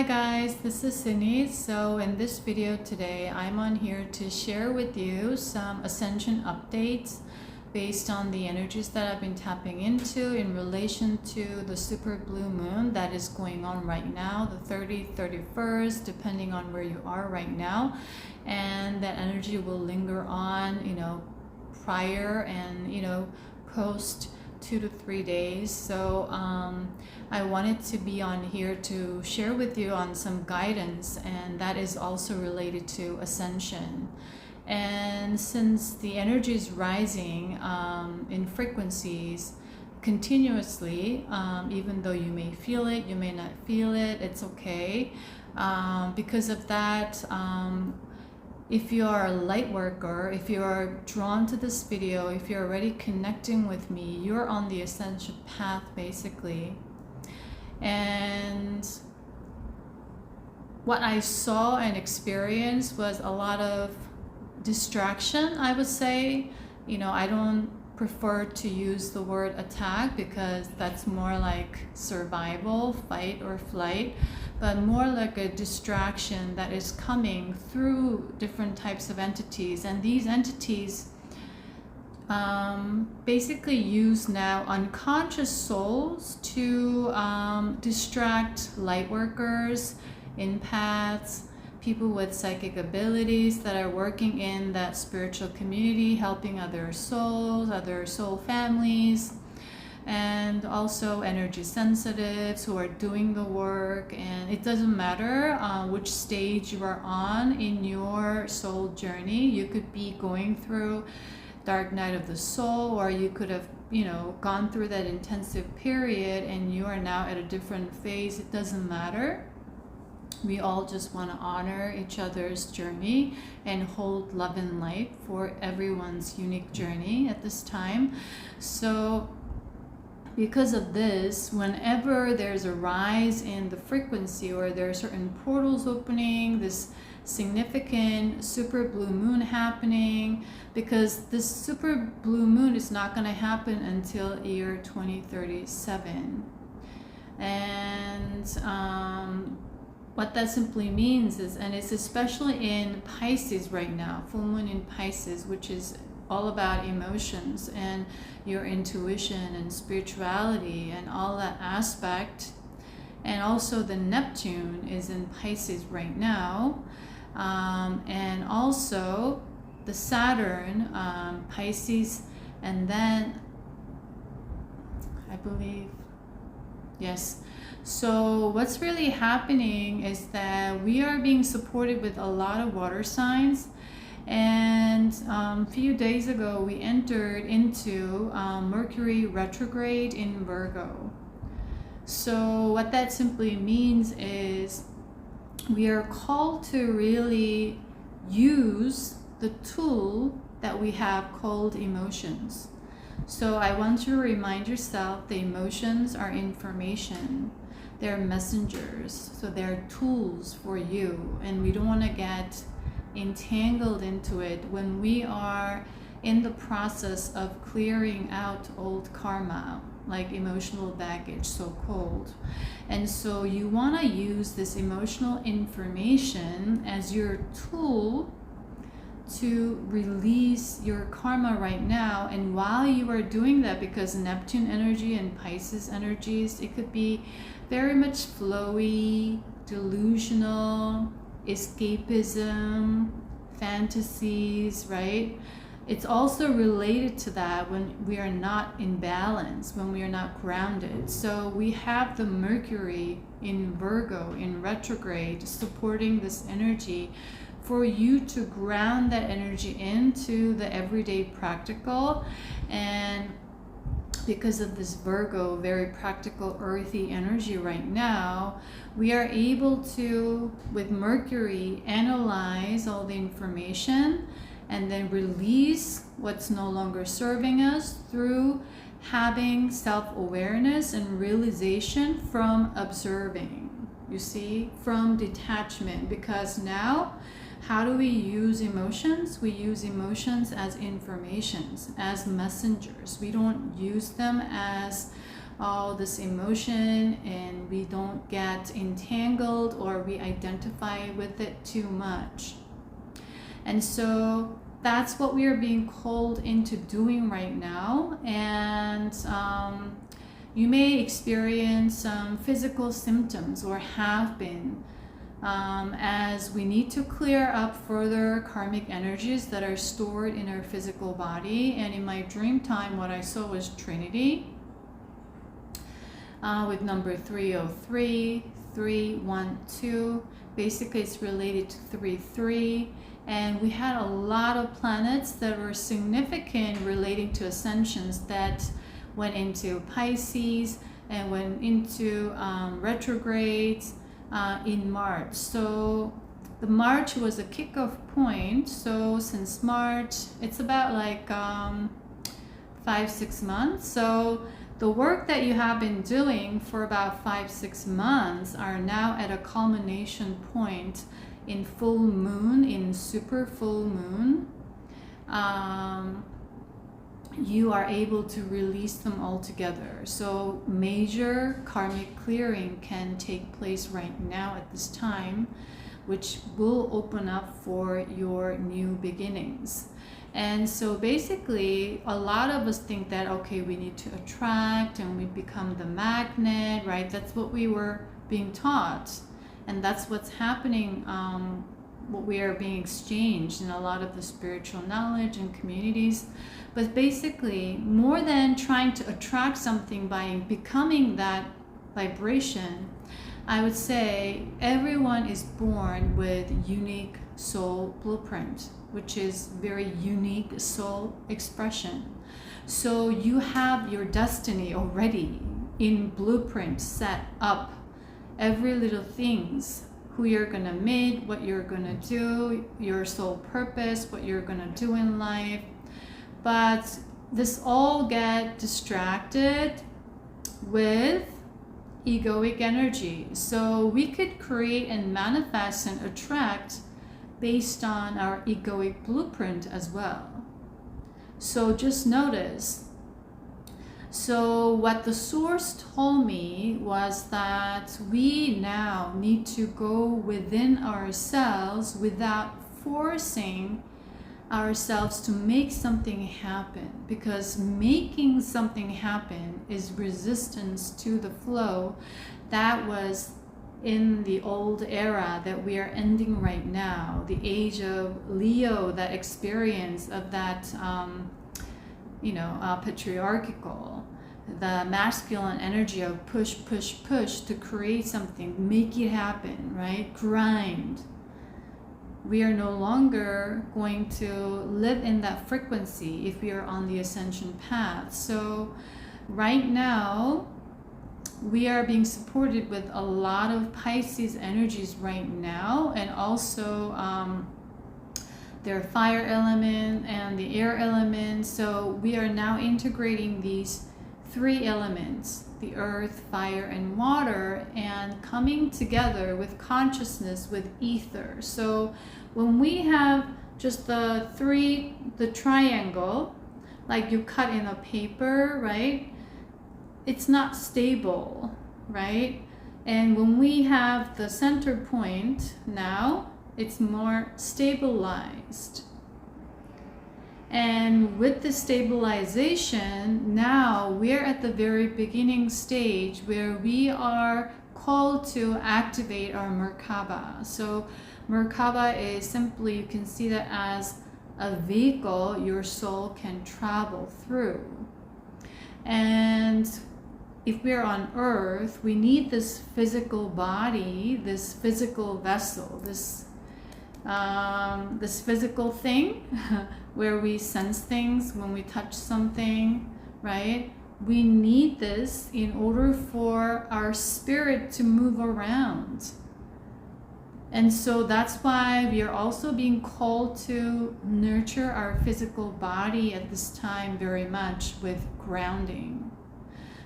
guys, this is Sidney. So in this video today, I'm on here to share with you some Ascension updates based on the energies that I've been tapping into in relation to the super blue moon that is going on right now, the 30th, 31st, depending on where you are right now. And that energy will linger on, prior and, post 2 to 3 days. So I wanted to be on here to share with you on some guidance, and that is also related to Ascension. And since the energy is rising in frequencies continuously, even though you may feel it, you may not feel it, it's okay. Because of that, if you are a light worker, if you are drawn to this video, if you're already connecting with me, you're on the Ascension path basically. And what I saw and experienced was a lot of distraction, I would say. I don't prefer to use the word attack because that's more like survival, fight or flight, but more like a distraction that is coming through different types of entities. And these entities basically use now unconscious souls to distract light workers, empaths, people with psychic abilities that are working in that spiritual community, helping other souls, other soul families, and also energy sensitives who are doing the work. And it doesn't matter which stage you are on in your soul journey. You could be going through dark night of the soul, or you could have gone through that intensive period and you are now at a different phase. It doesn't matter. We all just want to honor each other's journey and hold love and light for everyone's unique journey at this time. So because of this, whenever there's a rise in the frequency or there are certain portals opening, this significant super blue moon happening, because this super blue moon is not going to happen until year 2037. And what that simply means is, and it's especially in Pisces right now, full moon in Pisces, which is all about emotions and your intuition and spirituality and all that aspect. And also the Neptune is in Pisces right now. And also the Saturn, Pisces, and then I believe, yes. So what's really happening is that we are being supported with a lot of water signs. And a few days ago, we entered into Mercury retrograde in Virgo. So what that simply means is we are called to really use the tool that we have called emotions. So I want you to remind yourself the emotions are information. They're messengers. So they're tools for you. And we don't want to get entangled into it when we are in the process of clearing out old karma, like emotional baggage, so-called. And so you want to use this emotional information as your tool to release your karma right now. And while you are doing that, because Neptune energy and Pisces energies, it could be very much flowy, delusional, escapism, fantasies, right? It's also related to that when we are not in balance, when we are not grounded. So we have the Mercury in Virgo in retrograde supporting this energy for you to ground that energy into the everyday practical. And because of this Virgo, very practical, earthy energy right now, we are able to, with Mercury, analyze all the information and then release what's no longer serving us through having self-awareness and realization from observing, you see, from detachment. Because now, how do we use emotions? We use emotions as informations, as messengers. We don't use them as all this emotion and we don't get entangled or we identify with it too much. And so that's what we are being called into doing right now. And you may experience some physical symptoms or have been, as we need to clear up further karmic energies that are stored in our physical body. And in my dream time, what I saw was Trinity with number 303, 312. Basically, it's related to 33. And we had a lot of planets that were significant relating to ascensions that went into Pisces and went into retrogrades in March. So the March was a kickoff point. So since March, it's about like 5-6 months. So the work that you have been doing for about 5-6 months are now at a culmination point in full moon, in super full moon. You are able to release them all together. So major karmic clearing can take place right now at this time, which will open up for your new beginnings. And so basically, a lot of us think that, okay, we need to attract and we become the magnet, right? That's what we were being taught. And that's what's happening, what we are being exchanged in a lot of the spiritual knowledge and communities. But basically, more than trying to attract something by becoming that vibration, I would say everyone is born with unique soul blueprint, which is very unique soul expression. So you have your destiny already in blueprint set up. Every little things, who you're gonna meet, what you're gonna do, your soul purpose, what you're gonna do in life. But this all get distracted with egoic energy. So we could create and manifest and attract based on our egoic blueprint as well. So just notice. So what the source told me was that we now need to go within ourselves without forcing ourselves to make something happen, because making something happen is resistance to the flow that was in the old era that we are ending right now, the age of Leo, that experience of that patriarchal, the masculine energy of push, push, push to create something, make it happen, right? Grind. We are no longer going to live in that frequency if we are on the ascension path. So right now, we are being supported with a lot of Pisces energies right now, and also their fire element and the air element. So we are now integrating these three elements, the earth, fire, and water, and coming together with consciousness, with ether. So when we have just the triangle, like you cut in a paper, right? It's not stable, right? And when we have the center point now, it's more stabilized. And with the stabilization, now we're at the very beginning stage where we are called to activate our Merkaba. So Merkaba is simply, you can see that as a vehicle your soul can travel through. And if we're on earth, we need this physical body, this physical vessel, this physical thing where we sense things when we touch something, right? We need this in order for our spirit to move around. And so that's why we are also being called to nurture our physical body at this time very much with grounding.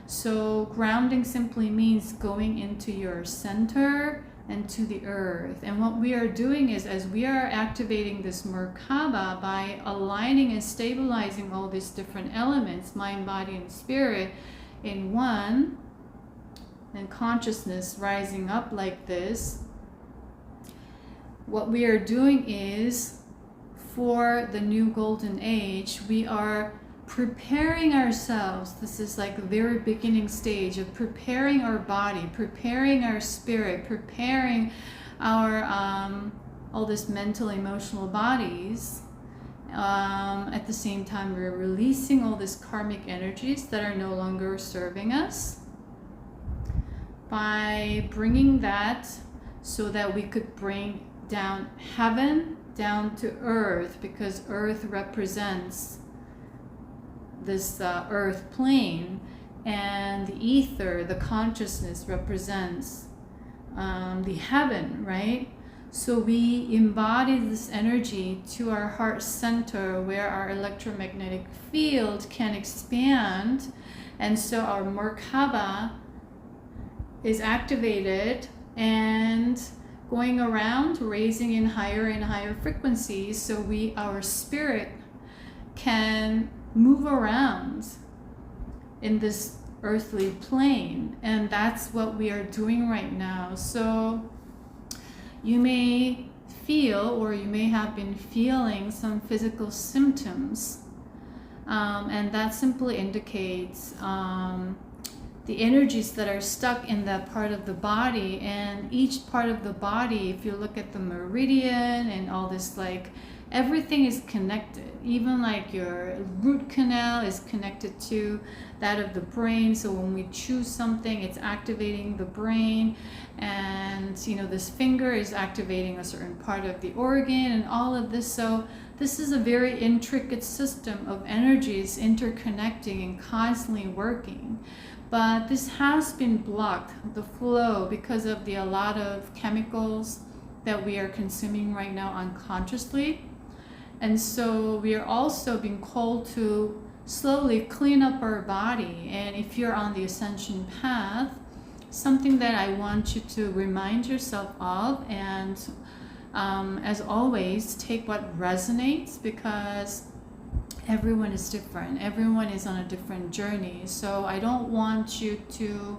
So grounding simply means going into your center and to the earth. And what we are doing is, as we are activating this Merkaba by aligning and stabilizing all these different elements, mind, body, and spirit, in one, and consciousness rising up like this, what we are doing is, for the new golden age, we are preparing ourselves. This is like the very beginning stage of preparing our body, preparing our spirit, preparing our all this mental, emotional bodies. At the same time, we're releasing all these karmic energies that are no longer serving us, by bringing that so that we could bring down heaven down to earth, because earth represents this earth plane, and the ether, the consciousness, represents the heaven, right? So we embody this energy to our heart center, where our electromagnetic field can expand, and so our Merkaba is activated and going around, raising in higher and higher frequencies, so our spirit can move around in this earthly plane. And that's what we are doing right now. So you may feel, or you may have been feeling, some physical symptoms, and that simply indicates the energies that are stuck in that part of the body. And each part of the body, if you look at the meridian and all this, like, everything is connected. Even like your root canal is connected to that of the brain. So when we choose something, it's activating the brain. And, you know, this finger is activating a certain part of the organ and all of this. So this is a very intricate system of energies interconnecting and constantly working. But this has been blocked, the flow, because of a lot of chemicals that we are consuming right now unconsciously. And so we are also being called to slowly clean up our body. And if you're on the Ascension path, something that I want you to remind yourself of, and as always, take what resonates, because everyone is different. Everyone is on a different journey. So I don't want you to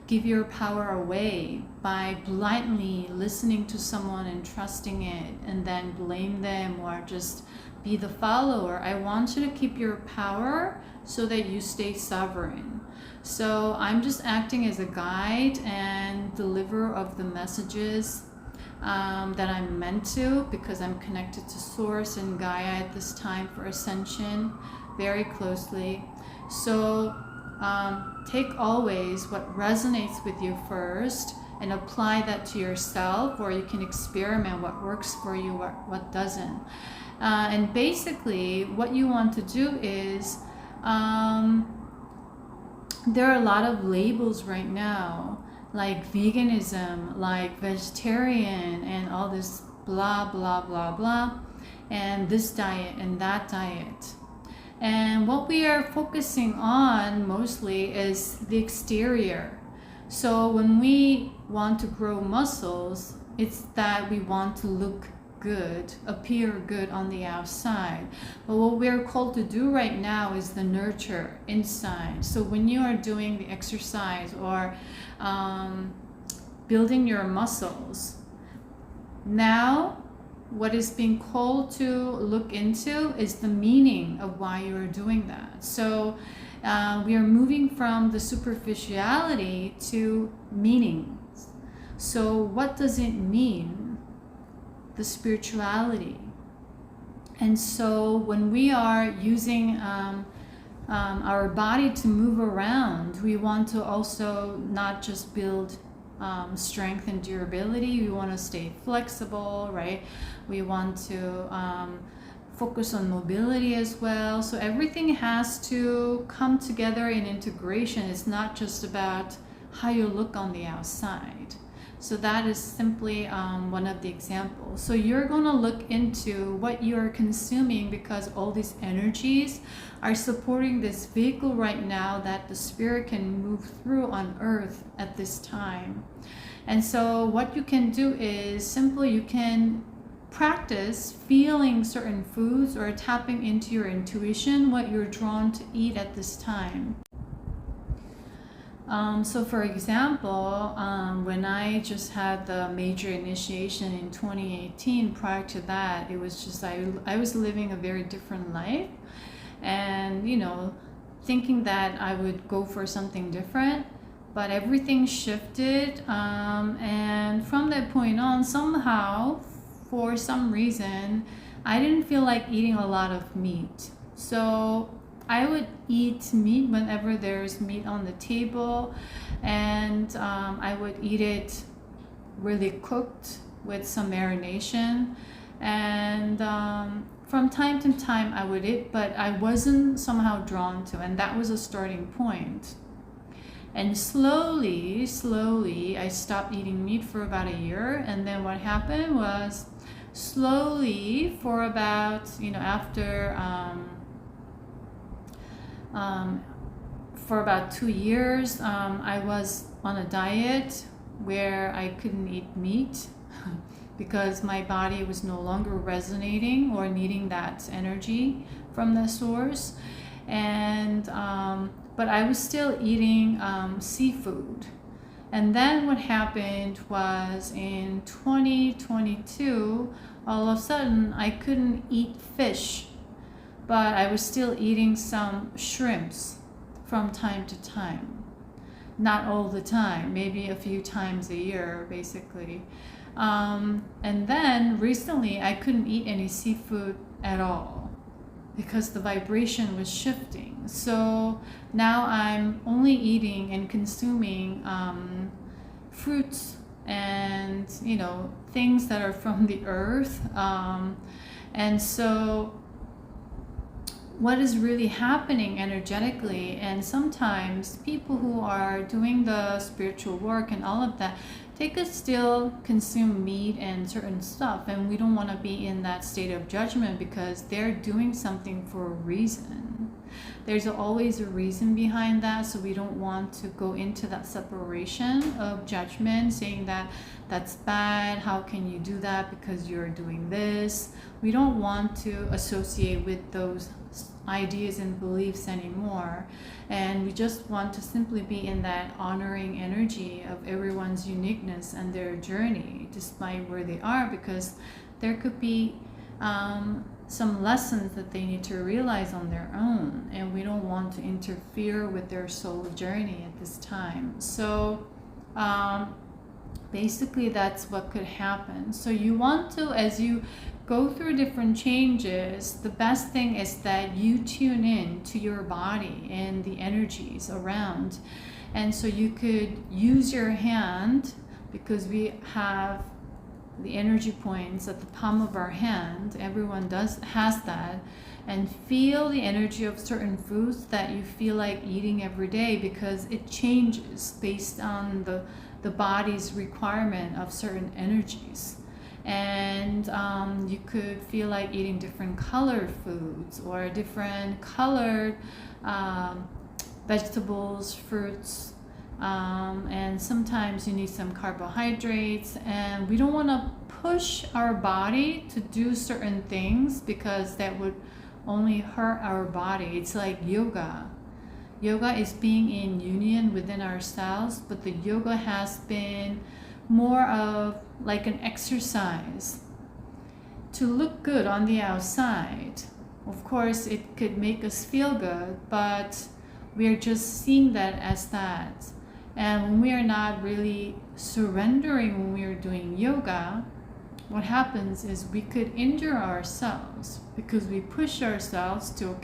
give your power away by blindly listening to someone and trusting it and then blame them or just be the follower. I want you to keep your power so that you stay sovereign. So I'm just acting as a guide and deliverer of the messages that I'm meant to, because I'm connected to Source and Gaia at this time for Ascension very closely. So take always what resonates with you first and apply that to yourself, or you can experiment what works for you, what doesn't. And basically what you want to do is, there are a lot of labels right now, like veganism, like vegetarian, and all this blah, blah, blah, blah, and this diet and that diet. And what we are focusing on mostly is the exterior. So when we want to grow muscles, it's that we want to look good, appear good on the outside. But what we're called to do right now is the nurture inside. So when you are doing the exercise or building your muscles, now what is being called to look into is the meaning of why you are doing that. So we are moving from the superficiality to meaning. So what does it mean? The spirituality. And so when we are using our body to move around, we want to also not just build strength and durability. We want to stay flexible, right? We want to focus on mobility as well. So everything has to come together in integration. It's not just about how you look on the outside. So that is simply one of the examples. So you're going to look into what you're consuming, because all these energies are supporting this vehicle right now that the spirit can move through on earth at this time. And so what you can do is simply you can practice feeling certain foods or tapping into your intuition, what you're drawn to eat at this time. So for example, when I just had the major initiation in 2018, prior to that, it was just I was living a very different life, and thinking that I would go for something different, but everything shifted, and from that point on, somehow, for some reason, I didn't feel like eating a lot of meat. So I would eat meat whenever there's meat on the table, and I would eat it really cooked with some marination, and from time to time I would eat, but I wasn't somehow drawn to, and that was a starting point. And slowly I stopped eating meat for about a year, and then what happened was slowly for about after for about 2 years, I was on a diet where I couldn't eat meat because my body was no longer resonating or needing that energy from the source. And but I was still eating seafood. And then what happened was in 2022, all of a sudden I couldn't eat fish, but I was still eating some shrimps from time to time. Not all the time, maybe a few times a year, basically. And then recently I couldn't eat any seafood at all because the vibration was shifting. So now I'm only eating and consuming fruits and things that are from the earth. And so what is really happening energetically, and sometimes people who are doing the spiritual work and all of that, they could still consume meat and certain stuff, and we don't want to be in that state of judgment because they're doing something for a reason. There's always a reason behind that, so we don't want to go into that separation of judgment, saying that that's bad, how can you do that because you're doing this. We don't want to associate with those ideas and beliefs anymore, and we just want to simply be in that honoring energy of everyone's uniqueness and their journey despite where they are, because there could be some lessons that they need to realize on their own, and we don't want to interfere with their soul journey at this time. So basically that's what could happen. So you want to, as you go through different changes, the best thing is that you tune in to your body and the energies around. And so you could use your hand, because we have the energy points at the palm of our hand, everyone has that, and feel the energy of certain foods that you feel like eating every day, because it changes based on the body's requirement of certain energies. And you could feel like eating different colored foods or different colored vegetables, fruits, and sometimes you need some carbohydrates. And we don't want to push our body to do certain things because that would only hurt our body. It's like yoga. Yoga is being in union within ourselves, but the yoga has been more of like an exercise to look good on the outside. Of course, it could make us feel good, but we're just seeing that as that. And when we are not really surrendering when we are doing yoga, what happens is we could injure ourselves because we push ourselves to,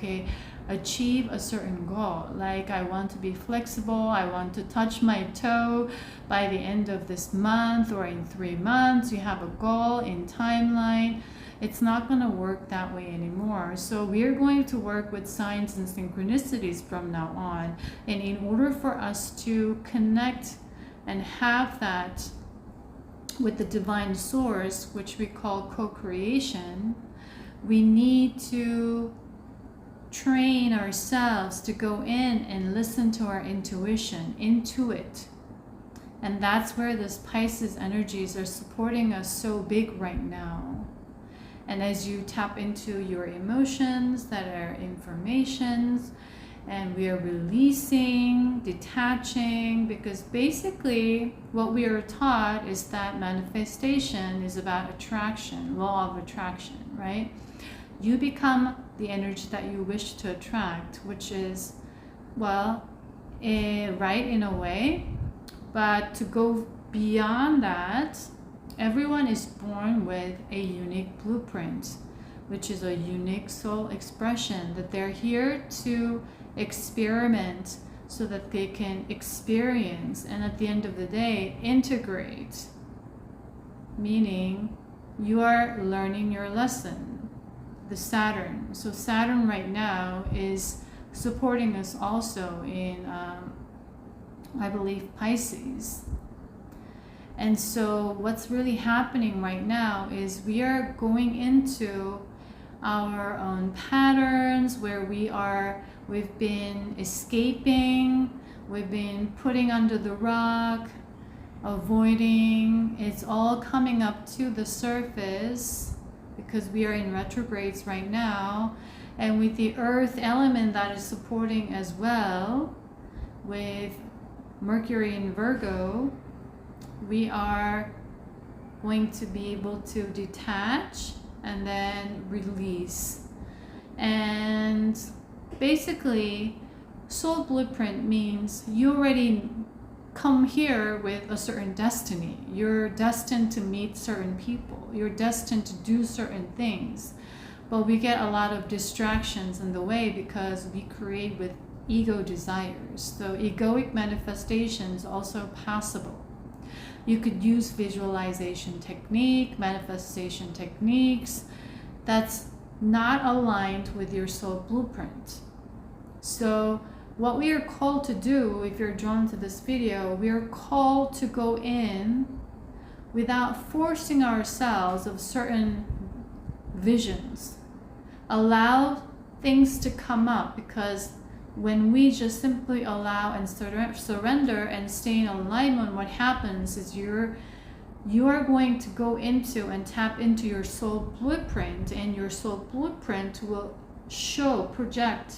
achieve a certain goal. Like, I want to be flexible, I want to touch my toe by the end of this month or in 3 months. You have a goal in timeline. It's not going to work that way anymore. So we're going to work with signs and synchronicities from now on. And in order for us to connect and have that with the divine source, which we call co-creation, we need to train ourselves to go in and listen to our intuition, intuit. And that's where this Pisces energies are supporting us so big right now. And as you tap into your emotions that are informations, and we are releasing, detaching, because basically what we are taught is that manifestation is about attraction, law of attraction, right? You become the energy that you wish to attract, which is, well, right in a way, but to go beyond that, everyone is born with a unique blueprint, which is a unique soul expression that they're here to experiment so that they can experience and at the end of the day integrate, meaning you are learning your lesson. The Saturn, so Saturn right now is supporting us also in I believe Pisces. And so what's really happening right now is we are going into our own patterns where we've been escaping, we've been putting under the rug, avoiding. It's all coming up to the surface because we are in retrogrades right now, and with the earth element that is supporting as well, with Mercury in Virgo, we are going to be able to detach and then release. And basically, soul blueprint means you already come here with a certain destiny. You're destined to meet certain people. You're destined to do certain things. But we get a lot of distractions in the way because we create with ego desires. So egoic manifestations also possible. You could use visualization technique, manifestation techniques that's not aligned with your soul blueprint. So what we are called to do, if you're drawn to this video, we are called to go in without forcing ourselves of certain visions. Allow things to come up, because when we just simply allow and surrender and stay in alignment, what happens is you are going to go into and tap into your soul blueprint, and your soul blueprint will project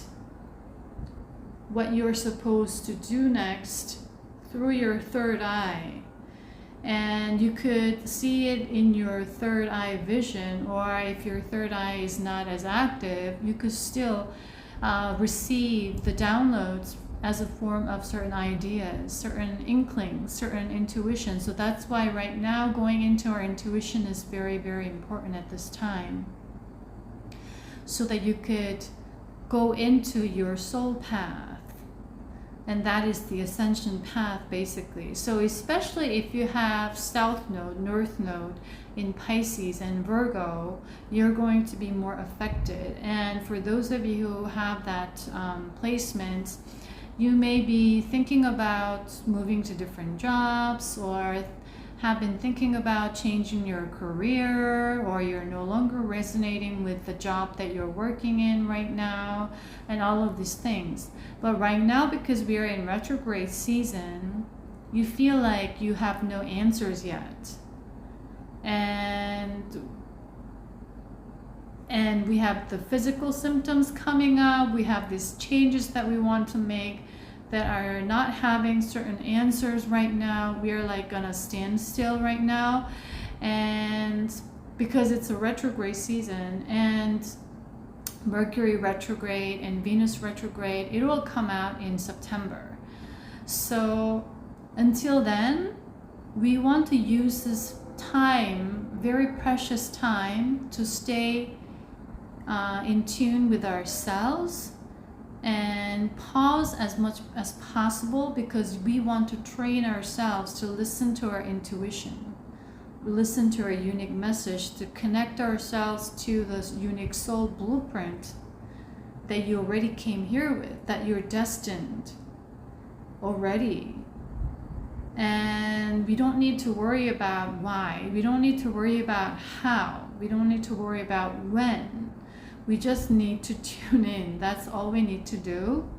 what you're supposed to do next through your third eye. And you could see it in your third eye vision, or if your third eye is not as active, you could still receive the downloads as a form of certain ideas, certain inklings, certain intuition. So that's why right now going into our intuition is very, very important at this time, so that you could go into your soul path. And that is the Ascension path, basically. So especially if you have South Node, North Node in Pisces and Virgo, you're going to be more affected. And for those of you who have that placement, you may be thinking about moving to different jobs, or have been thinking about changing your career, or you're no longer resonating with the job that you're working in right now, and all of these things. But right now, because we are in retrograde season, you feel like you have no answers yet. And we have the physical symptoms coming up, we have these changes that we want to make that are not having certain answers right now. We are like gonna stand still right now, and because it's a retrograde season, and Mercury retrograde and Venus retrograde, it will come out in September. So until then, we want to use this time, very precious time, to stay in tune with ourselves and pause as much as possible, because we want to train ourselves to listen to our intuition, listen to our unique message, to connect ourselves to this unique soul blueprint that you already came here with, that you're destined already. And we don't need to worry about why, we don't need to worry about how, we don't need to worry about when. We just need to tune in. That's all we need to do.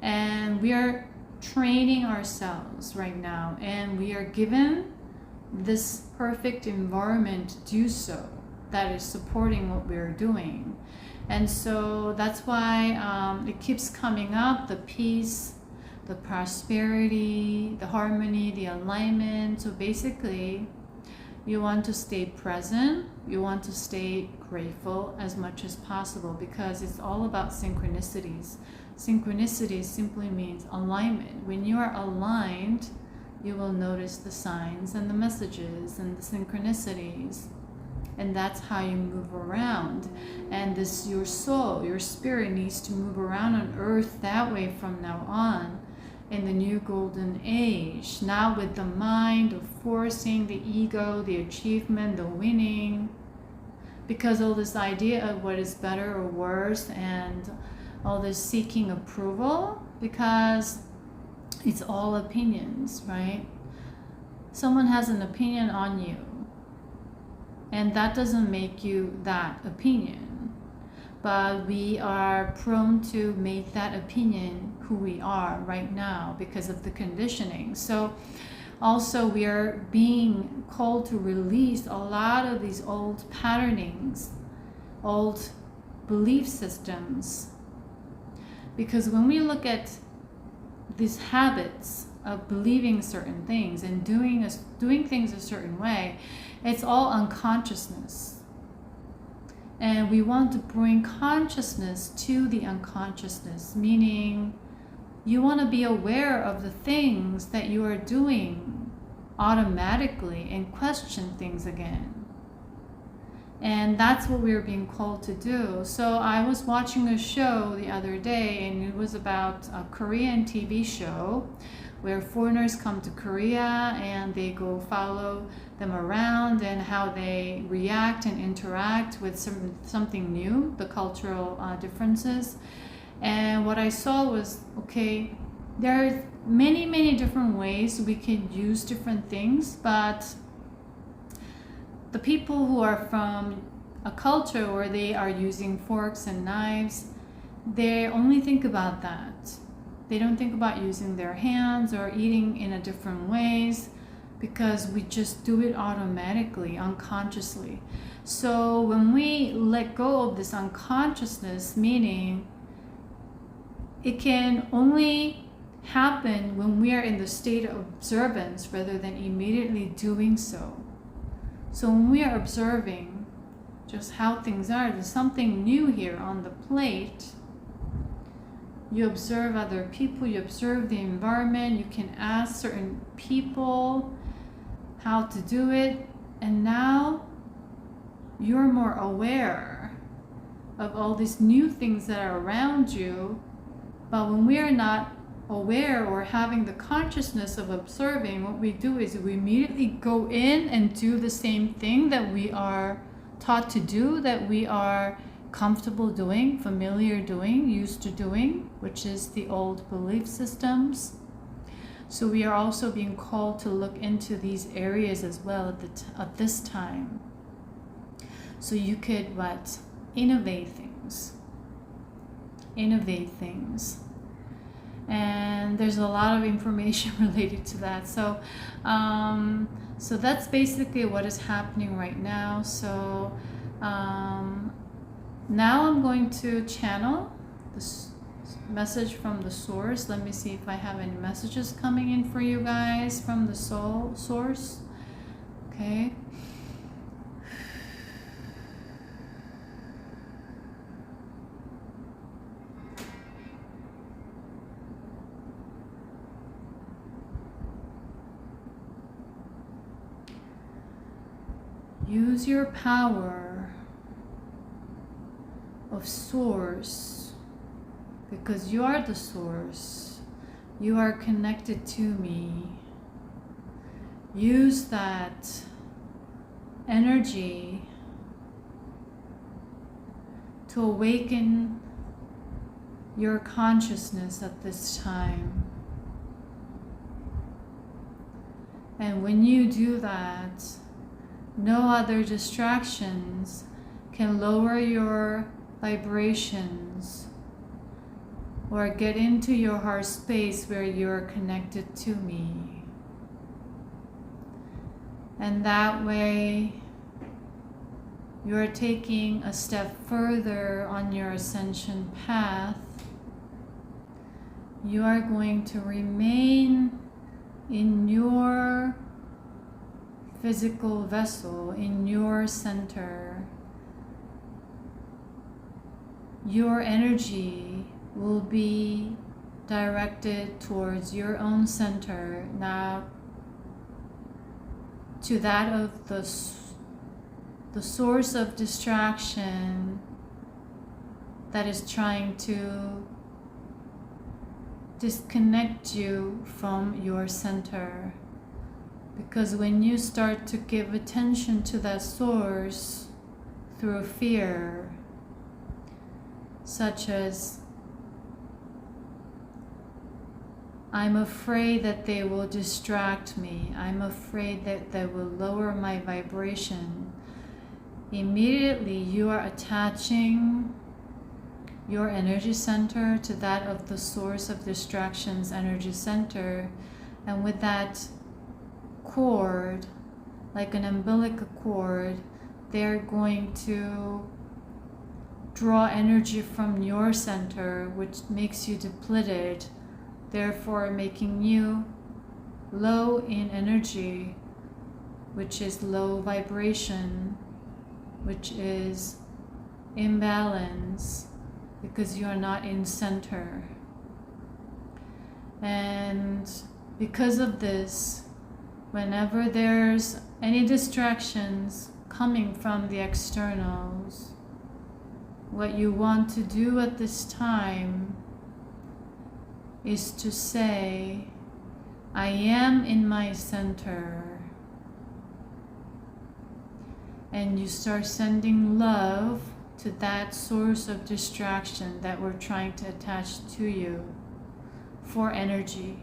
And we are training ourselves right now, and we are given this perfect environment to do so. that is supporting what we're doing. And so that's why it keeps coming up, the peace, the prosperity, the harmony, the alignment. So basically, you want to stay present, you want to stay grateful as much as possible, because it's all about synchronicities. Synchronicity simply means alignment. When you are aligned, you will notice the signs and the messages and the synchronicities. And that's how you move around. And this, your soul, your spirit needs to move around on earth that way from now on, in the new golden age. Not with the mind of forcing, the ego, the achievement, the winning. Because all this idea of what is better or worse, and all this seeking approval, because it's all opinions, right? Someone has an opinion on you, and that doesn't make you that opinion. But we are prone to make that opinion who we are right now because of the conditioning. So also we are being called to release a lot of these old patternings, old belief systems. Because when we look at these habits of believing certain things and doing things a certain way, it's all unconsciousness. And we want to bring consciousness to the unconsciousness, meaning you want to be aware of the things that you are doing automatically and question things again. And that's what we're being called to do. So I was watching a show the other day, and it was about a Korean TV show where foreigners come to Korea and they go follow them around, and how they react and interact with something new, the cultural differences. And what I saw was, okay, there are many, many different ways we can use different things, but the people who are from a culture where they are using forks and knives, they only think about that. They don't think about using their hands or eating in a different ways, because we just do it automatically, unconsciously. So when we let go of this unconsciousness, meaning it can only happen when we are in the state of observance rather than immediately doing so. So when we are observing just how things are, there's something new here on the plate. You observe other people, you observe the environment, you can ask certain people how to do it, and now you're more aware of all these new things that are around you. But when we are not aware or having the consciousness of observing, what we do is we immediately go in and do the same thing that we are taught to do, that we are comfortable doing, familiar doing, used to doing, which is the old belief systems. So we are also being called to look into these areas as well at this time. So you could innovate things. And there's a lot of information related to that. So so that's basically what is happening right now. So now I'm going to channel this message from the source. Let me see if I have any messages coming in for you guys from the soul source. Okay. Use your power of source, because you are the source. You are connected to me. Use that energy to awaken your consciousness at this time. And when you do that, no other distractions can lower your vibrations or get into your heart space where you're connected to me. And that way you are taking a step further on your ascension path, you are going to remain in your physical vessel, in your center. Your energy will be directed towards your own center, not to that of the source of distraction that is trying to disconnect you from your center. Because when you start to give attention to that source through fear, such as, I'm afraid that they will distract me, I'm afraid that they will lower my vibration, immediately you are attaching your energy center to that of the source of distraction's energy center, and with that cord, like an umbilical cord, they're going to draw energy from your center, which makes you depleted, therefore making you low in energy, which is low vibration, which is imbalance, because you are not in center. And because of this, whenever there's any distractions coming from the externals, what you want to do at this time is to say, I am in my center. And you start sending love to that source of distraction that we're trying to attach to you for energy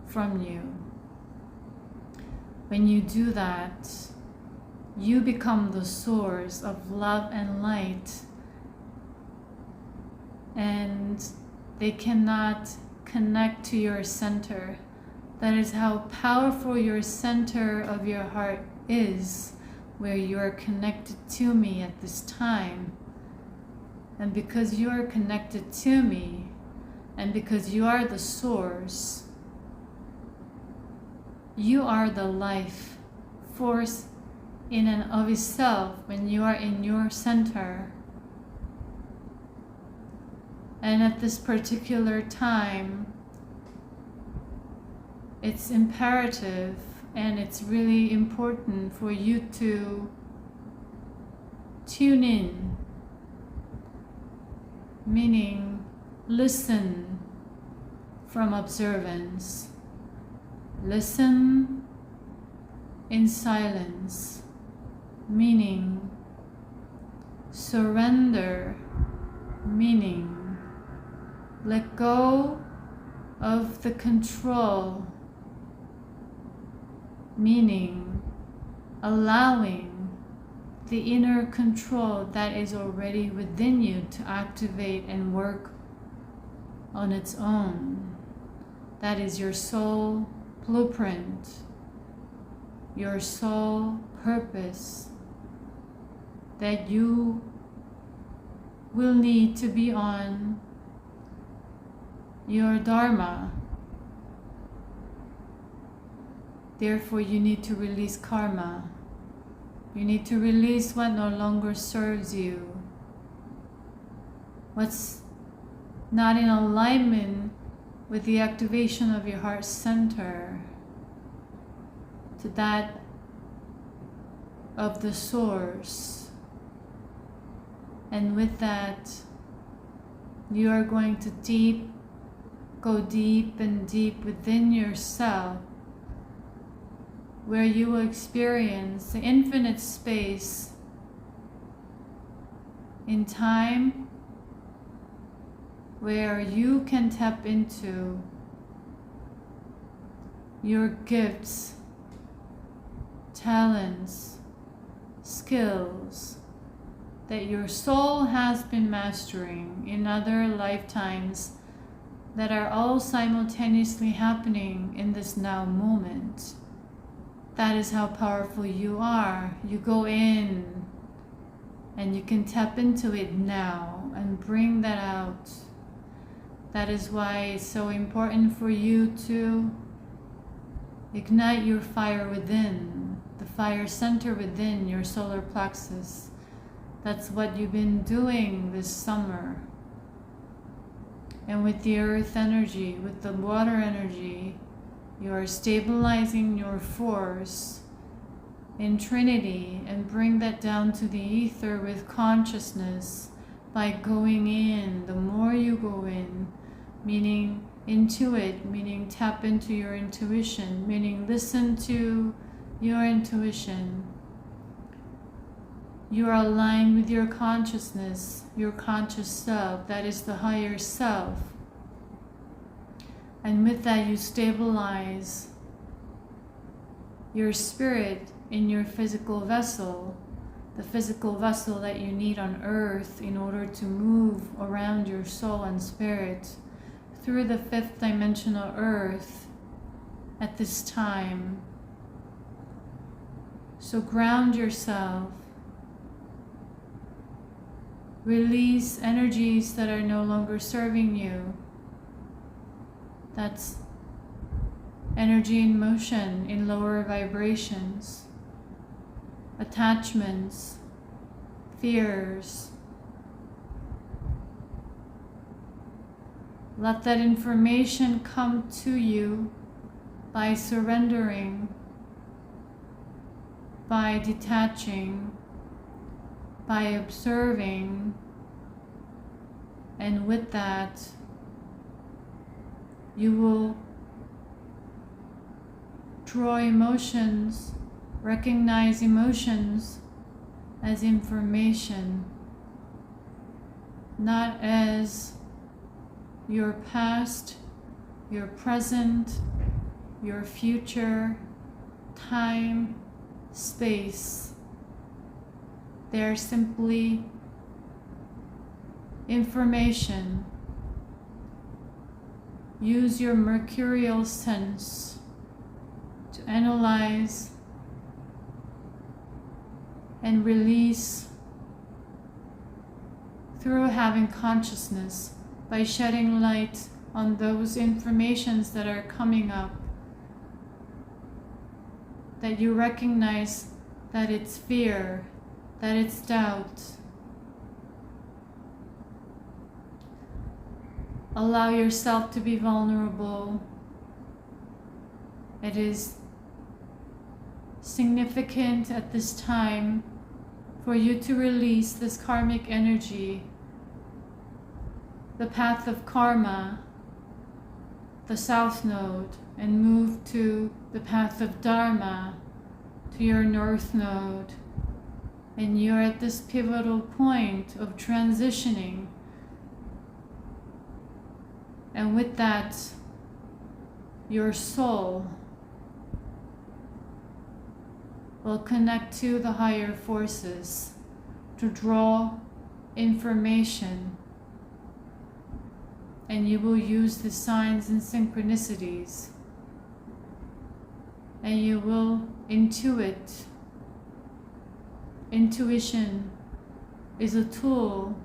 from you. When you do that, you become the source of love and light, and they cannot connect to your center. That is how powerful your center of your heart is, where you are connected to me at this time. And because you are connected to me, and because you are the source, you are the life force in and of itself when you are in your center. And at this particular time, it's imperative and it's really important for you to tune in, meaning listen from observance. Listen in silence, meaning surrender, meaning let go of the control, meaning allowing the inner control that is already within you to activate and work on its own. That is your soul blueprint, your soul purpose that you will need to be on your dharma. Therefore, you need to release karma. You need to release what no longer serves you, what's not in alignment with the activation of your heart center, to that of the source. And with that, you are going to go deep and deep within yourself, where you will experience the infinite space in time, where you can tap into your gifts, talents, skills that your soul has been mastering in other lifetimes that are all simultaneously happening in this now moment. That is how powerful you are. You go in And you can tap into it now and bring that out. That is why it's so important for you to ignite your fire within, the fire center within your solar plexus. That's what you've been doing this summer. And with the earth energy, with the water energy, you are stabilizing your force in Trinity, and bring that down to the ether with consciousness by going in. The more you go in, meaning intuit, meaning tap into your intuition, meaning listen to your intuition. You are aligned with your consciousness, your conscious self, that is the higher self. And with that you stabilize your spirit in your physical vessel, the physical vessel that you need on earth in order to move around your soul and spirit through the fifth dimensional earth at this time. So ground yourself. Release energies that are no longer serving you. That's energy in motion, in lower vibrations, attachments, fears. Let that information come to you by surrendering, by detaching, by observing, and with that, you will draw emotions, recognize emotions as information, not as your past, your present, your future, time, space. They're simply information. Use your mercurial sense to analyze and release through having consciousness, by shedding light on those informations that are coming up, that you recognize that it's fear, that it's doubt. Allow yourself to be vulnerable. It is significant at this time for you to release this karmic energy, the path of karma, the south node, and move to the path of dharma, to your north node. And you're at this pivotal point of transitioning. And with that, your soul will connect to the higher forces to draw information. And you will use the signs and synchronicities. And you will intuit. Intuition is a tool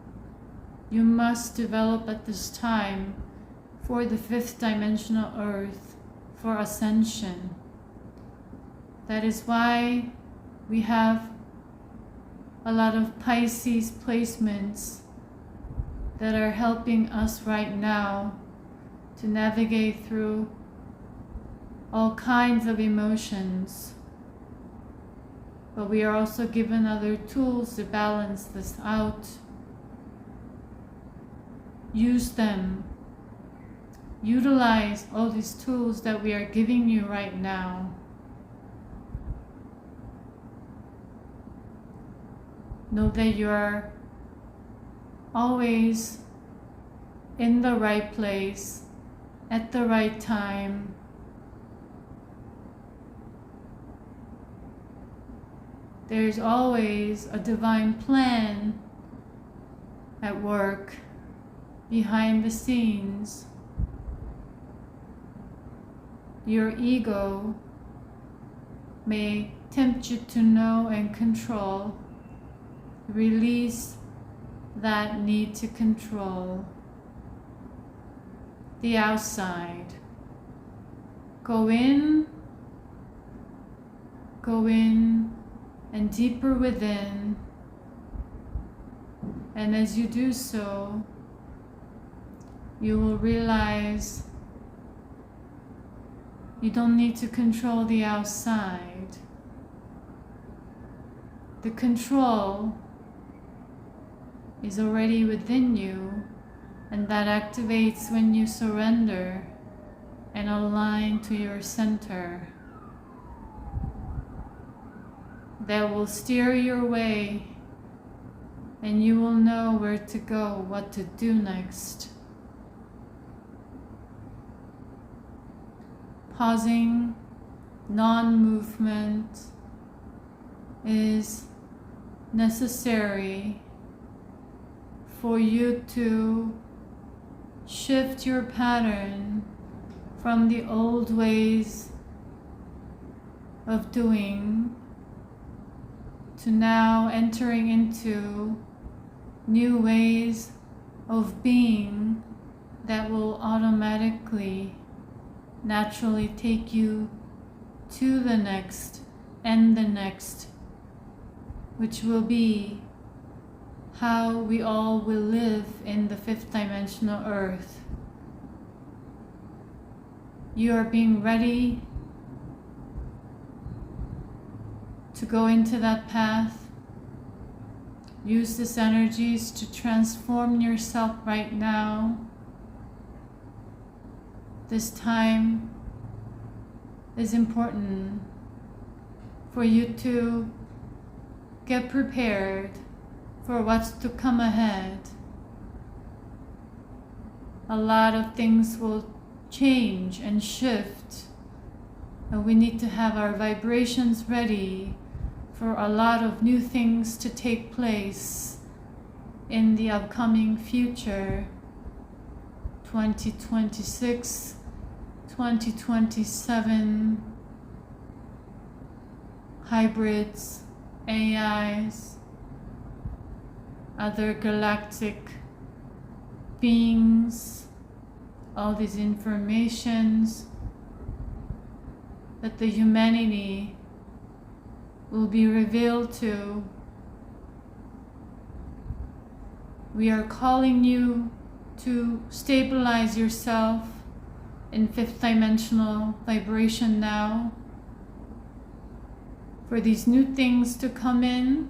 you must develop at this time for the fifth dimensional earth, for ascension. That is why we have a lot of Pisces placements that are helping us right now to navigate through all kinds of emotions. But we are also given other tools to balance this out. Use them. Utilize all these tools that we are giving you right now. Know that you are always in the right place at the right time. There's always a divine plan at work behind the scenes. Your ego may tempt you to know and control, Release that need to control the outside. Go in and deeper within. And as you do so, you will realize you don't need to control the outside. The control is already within you, and that activates when you surrender and align to your center. That will steer your way, and you will know where to go, what to do next. Pausing, non-movement is necessary for you to shift your pattern from the old ways of doing to now entering into new ways of being that will automatically, naturally take you to the next and the next, which will be how we all will live in the fifth dimensional earth. You are being ready to go into that path. Use these energies to transform yourself right now. This time is important for you to get prepared for what's to come ahead. A lot of things will change and shift, and we need to have our vibrations ready for a lot of new things to take place in the upcoming future. 2026, 2027, hybrids, AIs, other galactic beings, all these informations that the humanity will be revealed to. We are calling you to stabilize yourself in fifth dimensional vibration now, for these new things to come in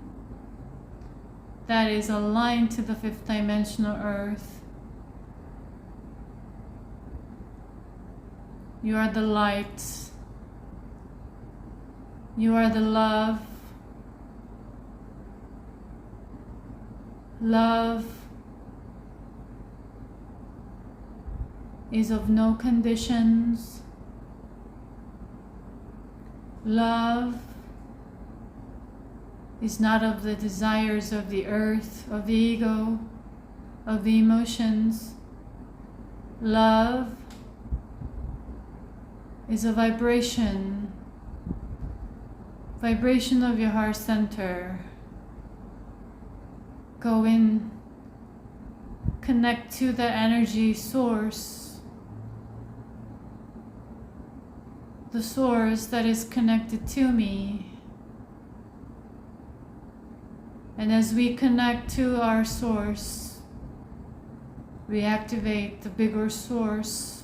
that is aligned to the fifth dimensional earth. You are the light. You are the love. Love is of no conditions. Love is not of the desires of the earth, of the ego, of the emotions. Love is a vibration of your heart center. Go in, connect to the energy source, the source that is connected to me. And as we connect to our source, we activate the bigger source.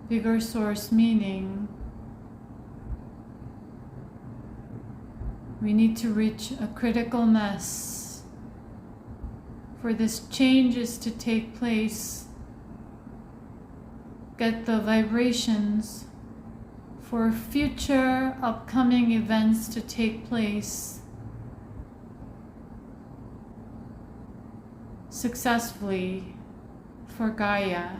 Bigger source meaning we need to reach a critical mass for these changes to take place. Get the vibrations for future upcoming events to take place successfully for Gaia.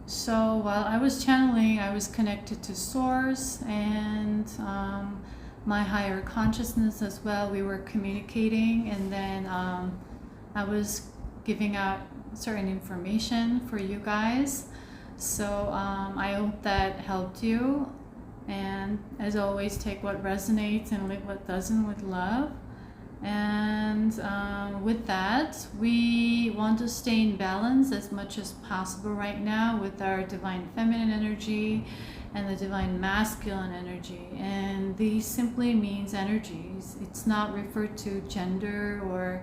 So while I was channeling, I was connected to Source and my higher consciousness as well. We were communicating, and then I was giving out certain information for you guys. So I hope that helped you. And as always, take what resonates and leave what doesn't with love. And with that, we want to stay in balance as much as possible right now with our divine feminine energy and the divine masculine energy. And these simply means energies. It's not referred to gender or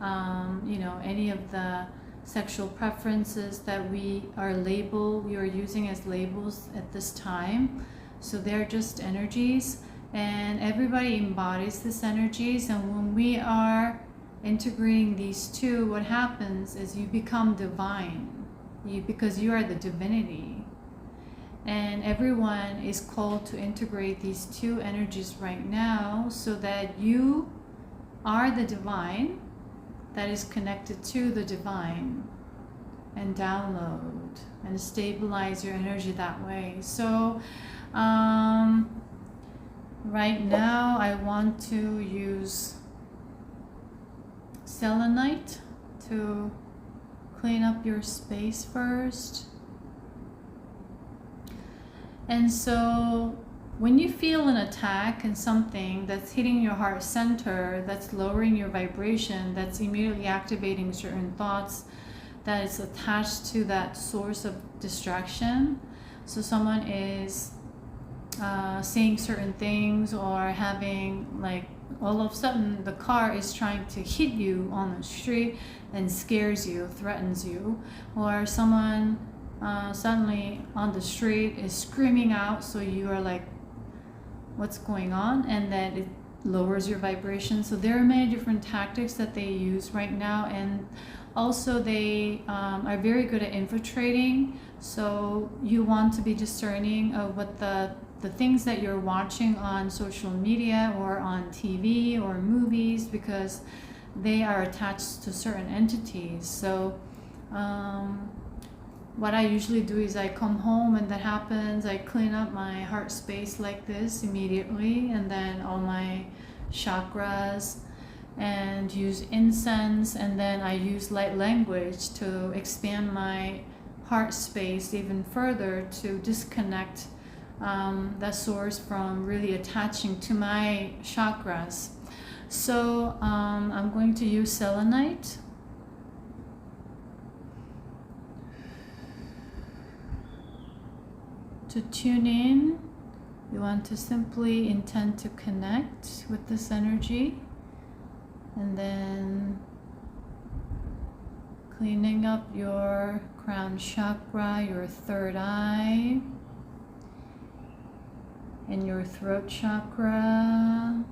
any of the sexual preferences that we are using as labels at this time. So they're just energies, and everybody embodies these energies. And when we are integrating these two, what happens is you become divine, because you are the divinity. And everyone is called to integrate these two energies right now so that you are the divine that is connected to the divine, and download and stabilize your energy that way. So right now I want to use selenite to clean up your space first. And so when you feel an attack and something that's hitting your heart center, that's lowering your vibration, that's immediately activating certain thoughts that is attached to that source of distraction. So someone is saying certain things, or having, like, all of a sudden the car is trying to hit you on the street and scares you, threatens you, or someone suddenly on the street is screaming out, so you are like, what's going on? And then it lowers your vibration. So there are many different tactics that they use right now, and also they are very good at infiltrating. So you want to be discerning of what the things that you're watching on social media or on TV or movies, because they are attached to certain entities. So what I usually do is I come home and that happens, I clean up my heart space like this immediately, and then all my chakras, and use incense, and then I use light language to expand my heart space even further, to disconnect that source from really attaching to my chakras. So I'm going to use selenite. To tune in, you want to simply intend to connect with this energy, and then cleaning up your crown chakra, your third eye, and your throat chakra,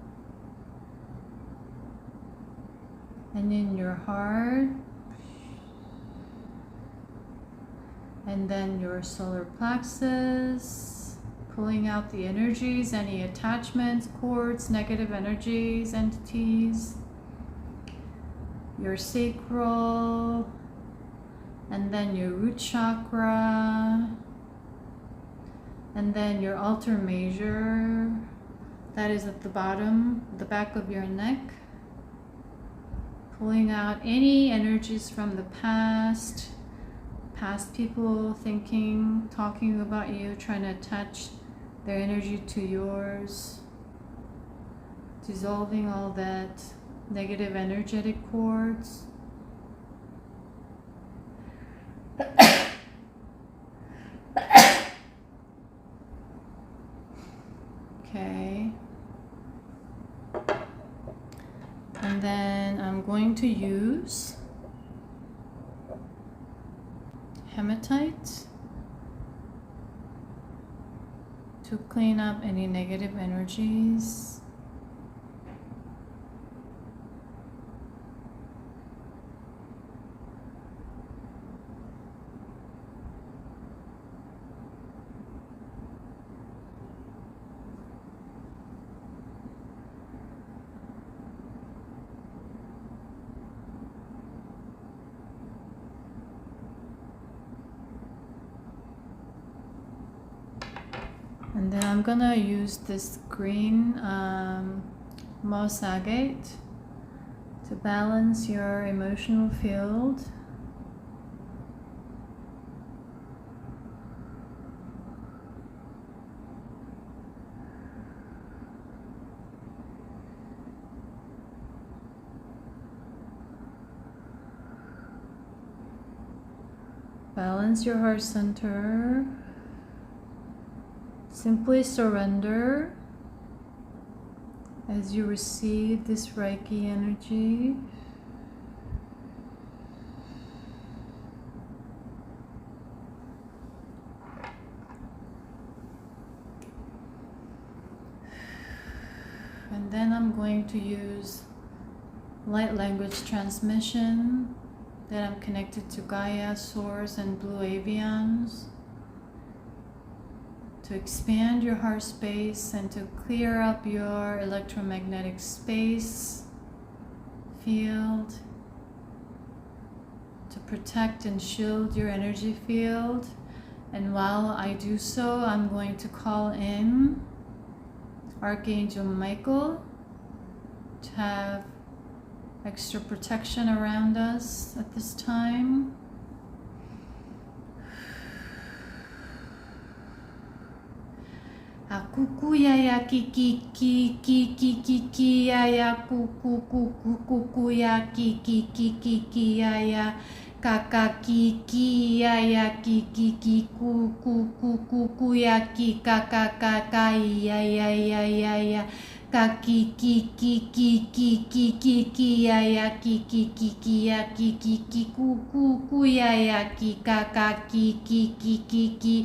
and in your heart, and then your solar plexus, pulling out the energies, any attachments, cords, negative energies, entities, your sacral, and then your root chakra, and then your altar major, that is at the bottom, the back of your neck, pulling out any energies from the past people thinking, talking about you, trying to attach their energy to yours, dissolving all that negative energetic cords. Okay. And then I'm going to use hematite to clean up any negative energies. And then I'm gonna use this green moss agate to balance your emotional field. Balance your heart center. Simply surrender as you receive this Reiki energy. And then I'm going to use light language transmission that I'm connected to Gaia, Source, and Blue Avians to expand your heart space and to clear up your electromagnetic space field, to protect and shield your energy field. And while I do so, I'm going to call in Archangel Michael to have extra protection around us at this time. Akuku ya ya ki ki ki ki ki ki ki ya ya ku ku ku ku ku ku ya ki ki ki ki ki ya ya ka ka ki ki ya ya ki ki ki ku ku ku ku ku ya ki ka ka ka ya ya ya ya ya ka ki ki ki ki ki ki ki ki ya ya ki ki ki ki ya ki ki ki ku ku ku ya ya ki ka ki ki ki ki ki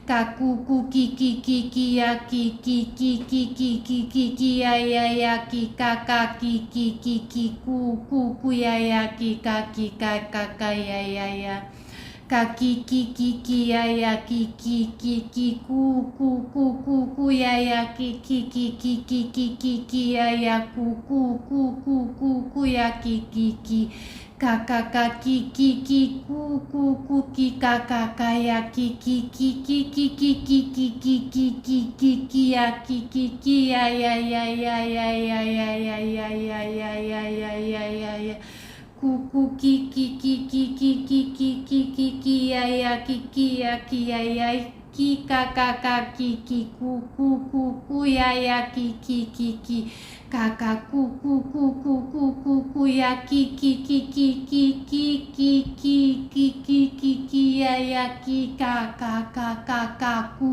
ka ku ku ki ki ki ki ya ki ki ki ki ki ki ki ki ya ya ki ka ki ki ki ki ku ku ya ya ki ka ya ya ya ka ki ki ki ki ya ya ki ki ki ki ku ku ya ya ki ki ki ki ki ki ki ya ya ku ku ya ki ki ka ki ki ku ki ka ya ki ki ki ki ki ki ki ki ki ya ki ya ya ya ya ya ya ya ya ya ya ya ya ya ya ya ku ki ki ki ki ki ki ki ki ya ya ki ya ya ki ka ki ku ya ya ki ka ku ya ki ki ya ya ki ka ku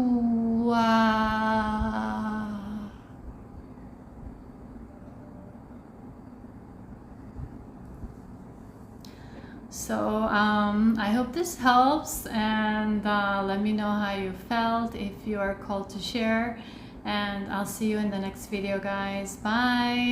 So I hope this helps, and let me know how you felt, if you are called to share, and I'll see you in the next video, guys. Bye.